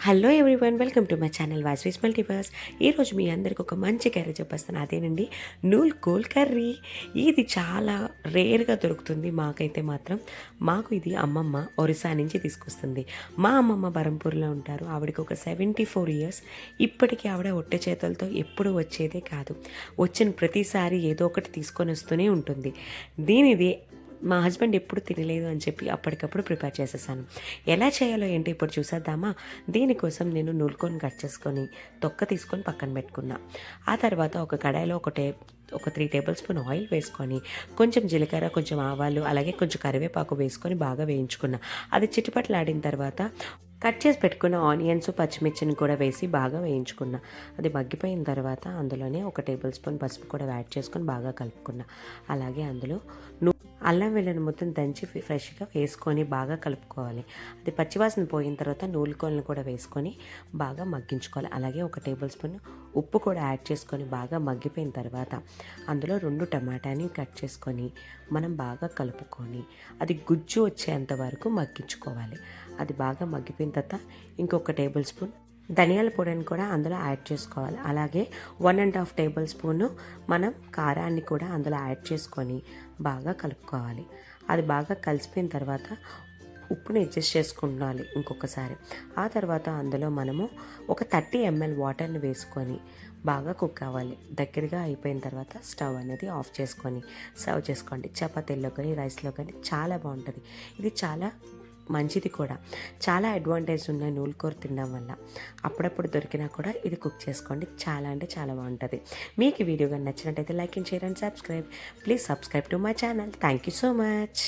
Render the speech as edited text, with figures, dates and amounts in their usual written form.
Hello everyone, welcome to my channel Vasvi's multiverse. ఈరోజు మీ అందరికి ఒక మంచి కర్రీ చెప్పేస్తాను. అదేనండి నూల్కోల్ కర్రీ. ఇది చాలా రేర్గా దొరుకుతుంది. మాకైతే మాత్రం ఇది అమ్మమ్మ ఒరిస్సా నుంచి తీసుకొస్తుంది. మా అమ్మమ్మ బరంపూర్లో ఉంటారు. ఆవిడకి ఒక 74 ఇయర్స్. ఇప్పటికీ ఆవిడ ఒట్టె చేతులతో ఎప్పుడు వచ్చేదే కాదు. వచ్చిన ప్రతిసారి ఏదో ఒకటి తీసుకొని వస్తూనే ఉంటుంది. దీనిది మా హస్బెండ్ ఎప్పుడు తినలేదు అని చెప్పి అప్పటికప్పుడు ప్రిపేర్ చేసేసాను. ఎలా చేయాలో ఏంటి ఇప్పుడు చూసేద్దామా. దీనికోసం నేను నూలుకొని కట్ చేసుకొని తొక్క తీసుకొని పక్కన పెట్టుకున్నా. ఆ తర్వాత ఒక కడాయిలో ఒక 3 టేబుల్ స్పూన్ ఆయిల్ వేసుకొని కొంచెం జీలకర్ర, కొంచెం ఆవాలు, అలాగే కొంచెం కరివేపాకు వేసుకొని బాగా వేయించుకున్నా. అది చిటిపట్లాడిన తర్వాత కట్ చేసి పెట్టుకున్న ఆనియన్స్, పచ్చిమిర్చిని కూడా వేసి బాగా వేయించుకున్నా. అది మగ్గిపోయిన తర్వాత అందులోనే ఒక టేబుల్ స్పూన్ పసుపు కూడా యాడ్ చేసుకొని బాగా కలుపుకున్నా. అలాగే అందులో అల్లం వెల్లుల్లి మొత్తం దంచి ఫ్రెష్గా వేసుకొని బాగా కలుపుకోవాలి. అది పచ్చివాసన పోయిన తర్వాత నూలుకోలను కూడా వేసుకొని బాగా మగ్గించుకోవాలి. అలాగే ఒక టేబుల్ స్పూన్ ఉప్పు కూడా యాడ్ చేసుకొని బాగా మగ్గిపోయిన తర్వాత అందులో 2 టమాటాని కట్ చేసుకొని మనం బాగా కలుపుకొని అది గుజ్జు వచ్చేంత వరకు మగ్గించుకోవాలి. అది బాగా మగ్గిపోయిన తర్వాత ఇంకొక టేబుల్ స్పూన్ ధనియాల పొడిని కూడా అందులో యాడ్ చేసుకోవాలి. అలాగే 1.5 టేబుల్ స్పూను మనం కారాన్ని కూడా అందులో యాడ్ చేసుకొని బాగా కలుపుకోవాలి. అది బాగా కలిసిపోయిన తర్వాత ఉప్పుని అడ్జస్ట్ చేసుకుంటాలి ఇంకొకసారి. ఆ తర్వాత అందులో మనము ఒక 30 ml వాటర్ని వేసుకొని బాగా కుక్ అవ్వాలి. దగ్గరగా అయిపోయిన తర్వాత స్టవ్ అనేది ఆఫ్ చేసుకొని సర్వ్ చేసుకోండి. చపాతీల్లో కానీ రైస్లో కానీ చాలా బాగుంటుంది. ఇది చాలా మంచిది కూడా. చాలా అడ్వాంటేజ్ ఉన్నాయి నూలుకూర తినడం వల్ల. అప్పుడప్పుడు దొరికినా కూడా ఇది కుక్ చేసుకోండి. చాలా అంటే చాలా బాగుంటుంది. మీకు ఈ వీడియో కానీ నచ్చినట్టయితే like and share and subscribe. Please subscribe to my channel. Thank you so much.